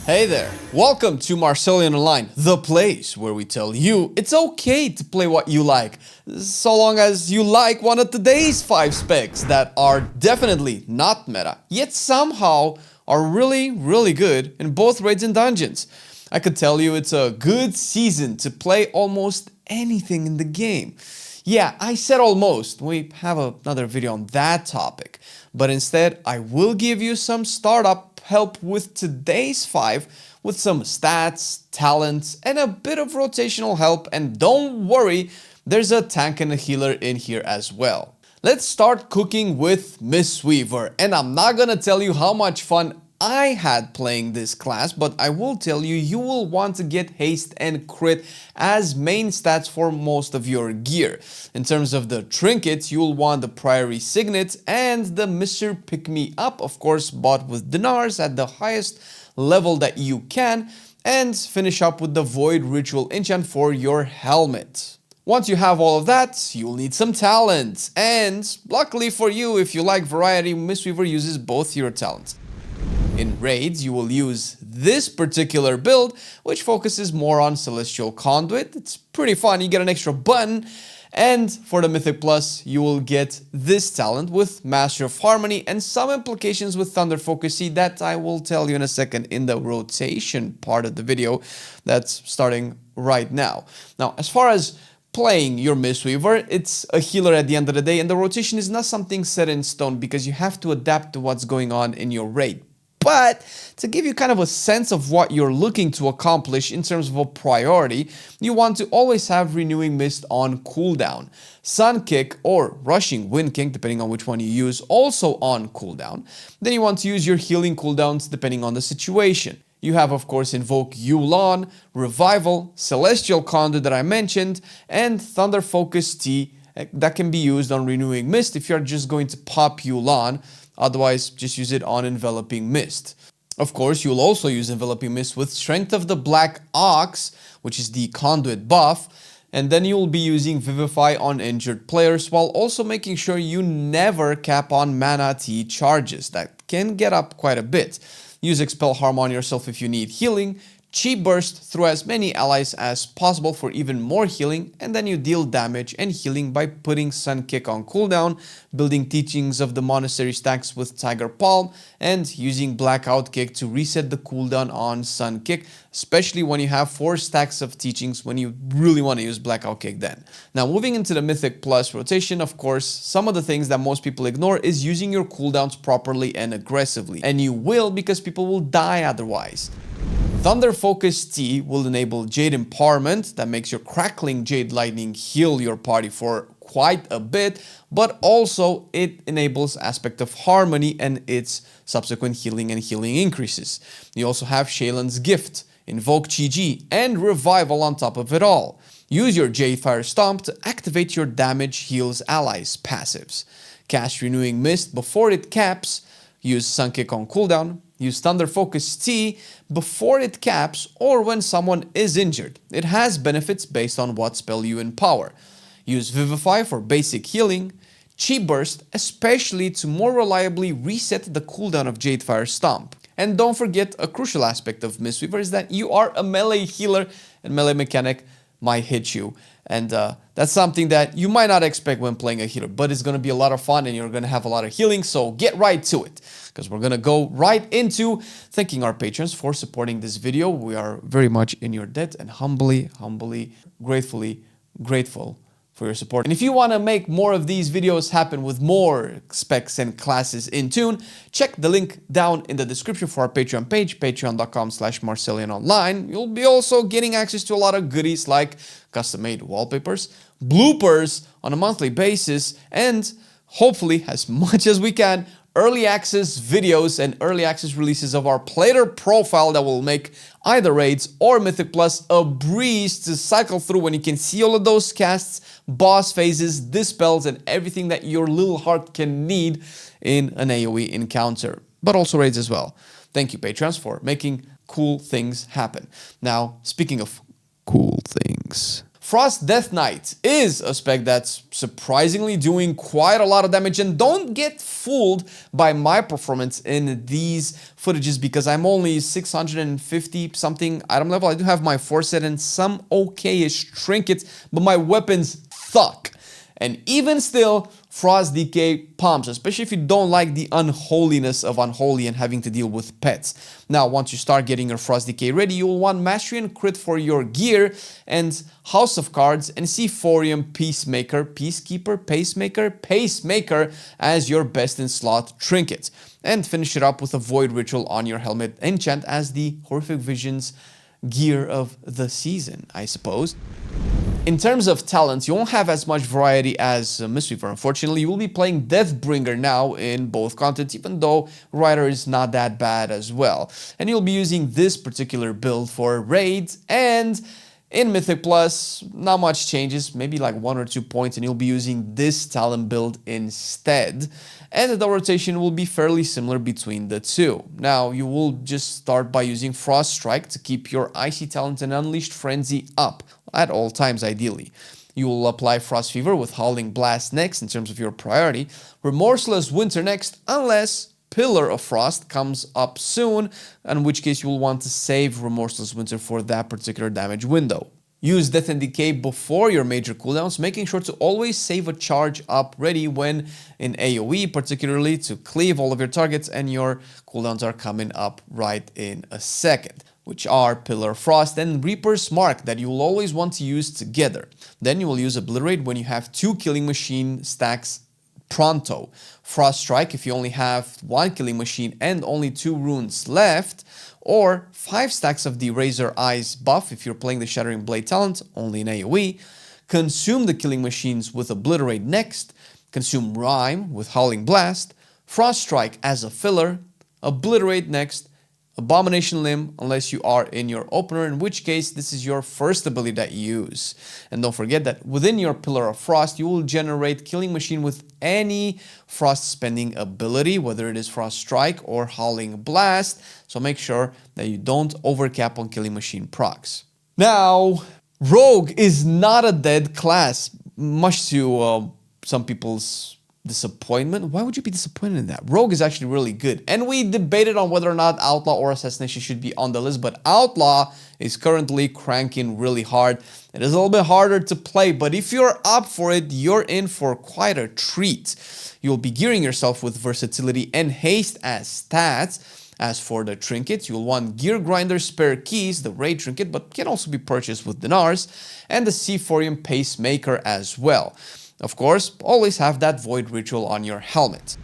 Hey there, welcome to Marcelian&Flame, the place where we tell you it's okay to play what you like, so long as you like one of today's 5 specs that are definitely not meta, yet somehow are really good in both raids and dungeons. I could tell you it's a good season to play almost anything in the game. Yeah, I said almost, we have another video on that topic, but instead I will give you some startup help with today's 5 with some stats, talents, and a bit of rotational help, and don't worry, there's a tank and a healer in here as well. Let's start cooking with Mistweaver, and I'm not gonna tell you how much fun I had playing this class, but I will tell you, you will want to get haste and crit as main stats for most of your gear. In terms of the trinkets, you'll want the Priory Signet and the Mr. Pick Me Up, of course, bought with dinars at the highest level that you can, and finish up with the Void Ritual enchant for your helmet. Once you have all of that, you'll need some talents, and luckily for you, if you like variety, Mistweaver uses both your talents. In raids, you will use this particular build, which focuses more on Celestial Conduit. It's pretty fun, you get an extra button. And for the Mythic Plus, you will get this talent with Master of Harmony and some implications with Thunder Focus Seed that I will tell you in a second in the rotation part of the video that's starting right now. Now, as far as playing your Mistweaver, it's a healer at the end of the day, and the rotation is not something set in stone because you have to adapt to what's going on in your raid. But to give you kind of a sense of what you're looking to accomplish in terms of a priority, you want to always have Renewing Mist on cooldown. Sun Kick or Rushing Wind Kick, depending on which one you use, also on cooldown. Then you want to use your healing cooldowns depending on the situation. You have, of course, Invoke Outlaw, Revival, Celestial Conduit that I mentioned, and Thunder Focus Tea that can be used on Renewing Mist if you're just going to pop Outlaw. Otherwise, just use it on Enveloping Mist. Of course, you'll also use Enveloping Mist with Strength of the Black Ox, which is the Conduit buff, and then you'll be using Vivify on injured players while also making sure you never cap on Mana Tea charges. That can get up quite a bit. Use Expel Harm on yourself if you need healing. Chi Burst through as many allies as possible for even more healing, and then you deal damage and healing by putting Sun Kick on cooldown, building Teachings of the Monastery stacks with Tiger Palm, and using Blackout Kick to reset the cooldown on Sun Kick, especially when you have 4 stacks of Teachings when you really want to use Blackout Kick then. Now moving into the Mythic Plus rotation, of course, some of the things that most people ignore is using your cooldowns properly and aggressively, and you will because people will die otherwise. Thunder Focus Tea will enable Jade Empowerment that makes your Crackling Jade Lightning heal your party for quite a bit, but also it enables Aspect of Harmony and its subsequent healing and healing increases. You also have Shaylan's Gift, Invoke Chi-Ji, and Revival on top of it all. Use your Jade Fire Stomp to activate your Damage Heals Allies passives. Cast Renewing Mist before it caps, use Sun Kick on cooldown, use Thunder Focus Tea before it caps or when someone is injured. It has benefits based on what spell you empower. Use Vivify for basic healing, Chi Burst especially to more reliably reset the cooldown of Jade Fire Stomp. And don't forget, a crucial aspect of Mistweaver is that you are a melee healer and melee mechanic might hit you. And that's something that you might not expect when playing a healer, but it's going to be a lot of fun and you're going to have a lot of healing, so get right to it. Because we're going to go right into thanking our patrons for supporting this video. We are very much in your debt and humbly, gratefully grateful for your support. And if you want to make more of these videos happen with more specs and classes in tune, check the link down in the description for our Patreon page, patreon.com/Marcelian&Flame. You'll be also getting access to a lot of goodies like custom-made wallpapers, bloopers on a monthly basis, and hopefully, as much as we can, early access videos and early access releases of our player profile that will make either raids or Mythic Plus a breeze to cycle through when you can see all of those casts, boss phases, dispels, and everything that your little heart can need in an AoE encounter, but also raids as well. Thank you, patrons, for making cool things happen. Now, speaking of cool things, Frost Death Knight is a spec that's surprisingly doing quite a lot of damage, and don't get fooled by my performance in these footages because I'm only 650 something item level. I do have my 4 set and some okay-ish trinkets, but my weapons suck. And even still, Frost DK pumps, especially if you don't like the unholiness of Unholy and having to deal with pets. Now, once you start getting your Frost DK ready, you will want Mastery and Crit for your gear, and House of Cards and Seaphorium Peacemaker, Peacekeeper, Pacemaker as your best in slot trinkets. And finish it up with a Void Ritual on your helmet enchant as the Horrific Visions gear of the season, I suppose. In terms of talents, you won't have as much variety as Mistweaver. Unfortunately, you will be playing Deathbringer now in both contents, even though Rider is not that bad as well. And you'll be using this particular build for raids, and in Mythic Plus, not much changes, maybe like 1 or 2 points, and you'll be using this talent build instead. And the rotation will be fairly similar between the two. Now, you will just start by using Frost Strike to keep your Icy Talent and Unleashed Frenzy up, at all times ideally. You will apply Frost Fever with Howling Blast next in terms of your priority, Remorseless Winter next, unless Pillar of Frost comes up soon, in which case you will want to save Remorseless Winter for that particular damage window. Use Death and Decay before your major cooldowns, making sure to always save a charge up ready when in AoE, particularly to cleave all of your targets and your cooldowns are coming up right in a second, which are Pillar of Frost and Reaper's Mark that you will always want to use together. Then you will use Obliterate when you have 2 Killing Machine stacks pronto. Frost Strike if you only have 1 Killing Machine and only 2 runes left, or 5 stacks of the Razor Eyes buff if you're playing the Shattering Blade talent, only in AoE. Consume the Killing Machines with Obliterate next, consume Rime with Howling Blast, Frost Strike as a filler, Obliterate next, Abomination Limb unless you are in your opener, in which case this is your first ability that you use. And don't forget that within your Pillar of Frost, you will generate Killing Machine with any Frost spending ability, whether it is Frost Strike or Howling Blast, so make sure that you don't overcap on Killing Machine procs. Now, Rogue is not a dead class, much to some people's disappointment. Why would you be disappointed in that? Rogue is actually really good. And we debated on whether or not Outlaw or Assassination should be on the list, but Outlaw is currently cranking really hard. It is a little bit harder to play, but if you're up for it, you're in for quite a treat. You'll be gearing yourself with versatility and haste as stats. As for the trinkets, you'll want Gear Grinder Spare Keys, the raid trinket, but can also be purchased with dinars, and the Seaphorium Pacemaker as well. Of course, always have that Void Ritual on your helmet.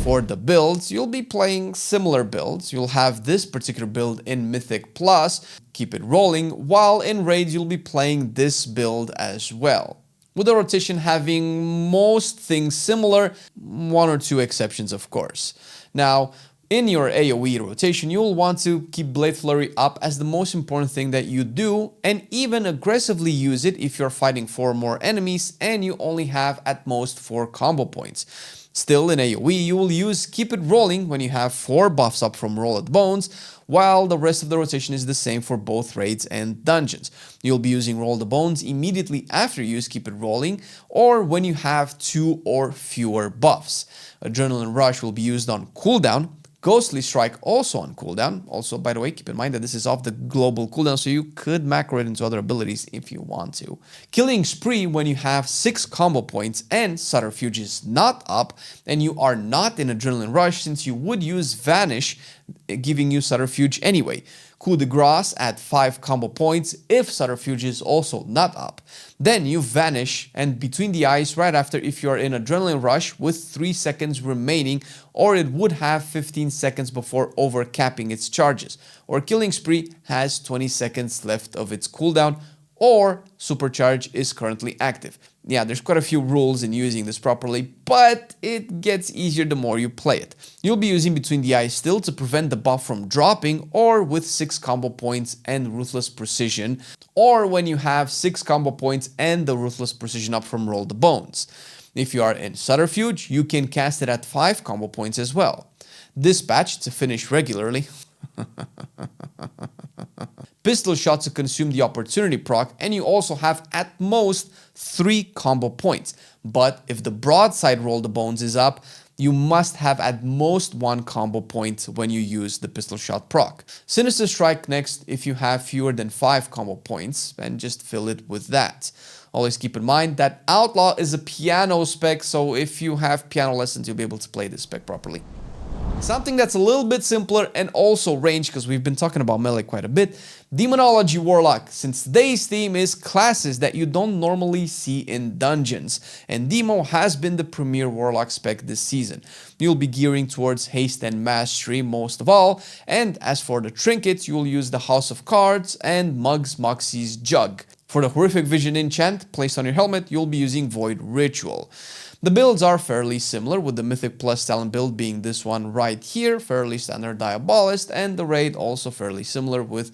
For the builds, you'll be playing similar builds. You'll have this particular build in Mythic Plus, keep it rolling, while in raids you'll be playing this build as well. With the rotation having most things similar, 1 or 2 exceptions of course. Now, in your AoE rotation, you'll want to keep Blade Flurry up as the most important thing that you do, and even aggressively use it if you're fighting 4 more enemies and you only have at most 4 combo points. Still in AoE, you will use Keep It Rolling when you have 4 buffs up from Rolled Bones, while the rest of the rotation is the same for both raids and dungeons. You'll be using Roll the Bones immediately after you use Keep It Rolling, or when you have 2 or fewer buffs. Adrenaline Rush will be used on cooldown, Ghostly Strike also on cooldown. Also, by the way, keep in mind that this is off the global cooldown, so you could macro it into other abilities if you want to. Killing Spree when you have 6 combo points and Subterfuge is not up, and you are not in Adrenaline Rush since you would use Vanish, giving you Subterfuge anyway. Coup de Grace at 5 combo points if Subterfuge is also not up. Then you vanish, and Between the Eyes right after if you are in Adrenaline Rush with 3 seconds remaining, or it would have 15 seconds before overcapping its charges. Or Killing Spree has 20 seconds left of its cooldown, or Supercharge is currently active. Yeah, there's quite a few rules in using this properly, but it gets easier the more you play it. You'll be using Between the Eyes still to prevent the buff from dropping, or with 6 combo points and Ruthless Precision, or when you have 6 combo points and the Ruthless Precision up from Roll the Bones. If you are in Subterfuge, you can cast it at 5 combo points as well. Dispatch to finish regularly. pistol shot to consume the opportunity proc, and you also have at most 3 combo points. But if the broadside roll the bones is up, you must have at most 1 combo point when you use the pistol shot proc. Sinister Strike next if you have fewer than 5 combo points, and just fill it with that. Always keep in mind that Outlaw is a piano spec, so if you have piano lessons, you'll be able to play this spec properly. Something that's a little bit simpler and also range, because we've been talking about melee quite a bit, Demonology Warlock, since today's theme is classes that you don't normally see in dungeons, and Demo has been the premier Warlock spec this season. You'll be gearing towards haste and mastery most of all, and as for the trinkets, you'll use the House of Cards and Mug's Moxie's Jug. For the Horrific Vision enchant placed on your helmet, you'll be using Void Ritual. The builds are fairly similar, with the Mythic plus talent build being this one right here, fairly standard Diabolist, and the Raid also fairly similar with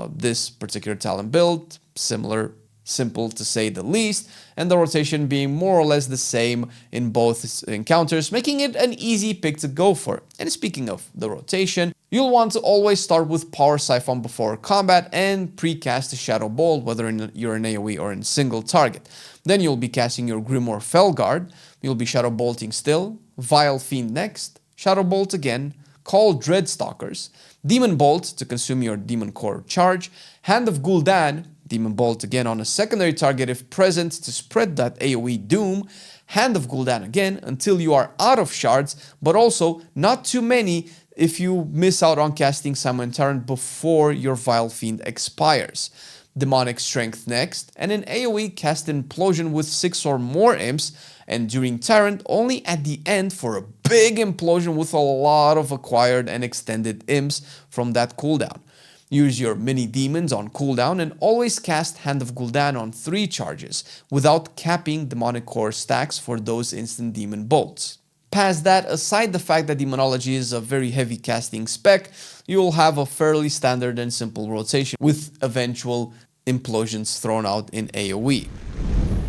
this particular talent build, simple to say the least, and the rotation being more or less the same in both encounters, making it an easy pick to go for. And speaking of the rotation, you'll want to always start with Power Siphon before combat and pre-cast a Shadow Bolt, whether you're in AoE or in single target. Then you'll be casting your Grimoire Felguard, you'll be Shadow Bolting still, Vile Fiend next, Shadow Bolt again, Call Dreadstalkers, Demon Bolt to consume your Demon Core charge, Hand of Gul'dan, Demon Bolt again on a secondary target if present to spread that AoE doom, Hand of Gul'dan again until you are out of shards, but also not too many if you miss out on casting Summon Tyrant before your Vile Fiend expires. Demonic Strength next, and in AoE cast Implosion with 6 or more imps, and during Tyrant only at the end for a big implosion with a lot of acquired and extended imps from that cooldown. Use your mini demons on cooldown and always cast Hand of Gul'dan on 3 charges, without capping Demonic Core stacks for those instant demon bolts. Past that, aside the fact that Demonology is a very heavy casting spec, you'll have a fairly standard and simple rotation with eventual implosions thrown out in AoE.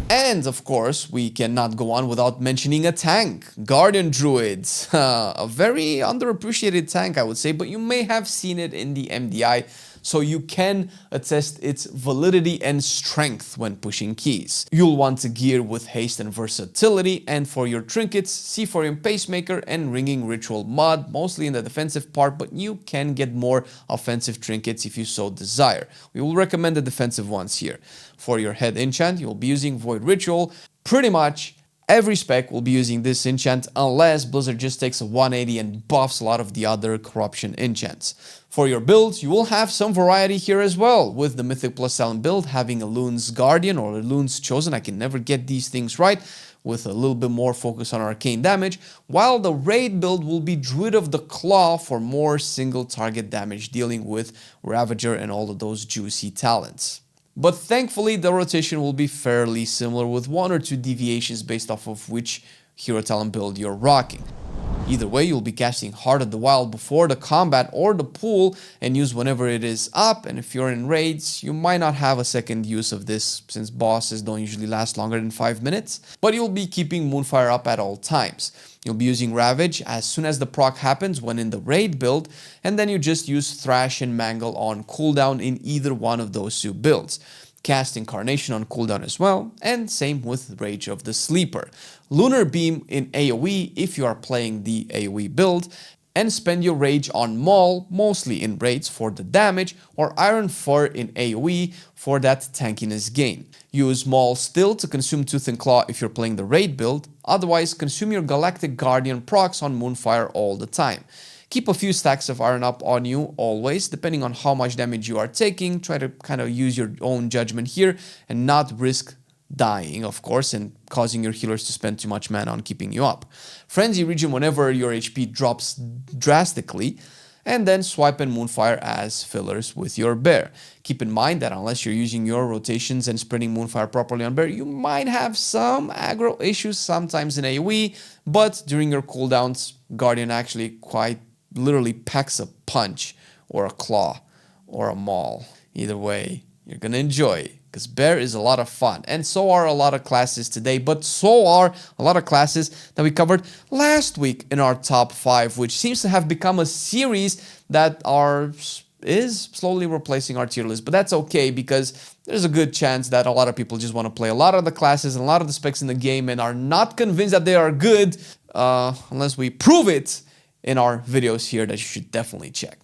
And of course, we cannot go on without mentioning a tank, Guardian Druids. A very underappreciated tank, I would say, but you may have seen it in the MDI, so you can attest its validity and strength when pushing keys. You'll want to gear with haste and versatility, and for your trinkets, Seaphorium Pacemaker and Ringing Ritual Mod, mostly in the defensive part, but you can get more offensive trinkets if you so desire. We will recommend the defensive ones here. For your head enchant, you'll be using Void Ritual. Pretty much every spec will be using this enchant unless Blizzard just takes a 180 and buffs a lot of the other corruption enchants. For your builds, you will have some variety here as well, with the Mythic plus talent build having a Loon's Guardian or a Loon's Chosen, I can never get these things right, with a little bit more focus on arcane damage, while the Raid build will be Druid of the Claw for more single target damage, dealing with Ravager and all of those juicy talents. But thankfully, the rotation will be fairly similar, with 1 or 2 deviations based off of which hero talent build you're rocking. Either way, you'll be casting Heart of the Wild before the combat or the pool and use whenever it is up, and if you're in raids, you might not have a second use of this since bosses don't usually last longer than 5 minutes, but you'll be keeping Moonfire up at all times. You'll be using Ravage as soon as the proc happens when in the raid build, and then you just use Thrash and Mangle on cooldown in either one of those 2 builds. Cast Incarnation on cooldown as well, and same with Rage of the Sleeper. Lunar Beam in AoE if you are playing the AoE build, and spend your Rage on Maul, mostly in raids for the damage, or Iron Fur in AoE for that tankiness gain. Use Maul still to consume Tooth and Claw if you're playing the raid build, otherwise consume your Galactic Guardian procs on Moonfire all the time. Keep a few stacks of iron up on you always, depending on how much damage you are taking. Try to kind of use your own judgment here and not risk dying, of course, and causing your healers to spend too much mana on keeping you up. Frenzy Regen whenever your HP drops drastically, and then swipe and Moonfire as fillers with your bear. Keep in mind that unless you're using your rotations and spreading Moonfire properly on bear, you might have some aggro issues sometimes in AoE, but during your cooldowns, Guardian actually quite literally packs a punch or a claw or a maul. Either way, you're gonna enjoy, because bear is a lot of fun, and so are a lot of classes today, but so are a lot of classes that we covered last week in our top 5, which seems to have become a series that are is slowly replacing our tier list. But that's okay, because there's a good chance that a lot of people just want to play a lot of the classes and a lot of the specs in the game and are not convinced that they are good unless we prove it in our videos here that you should definitely check.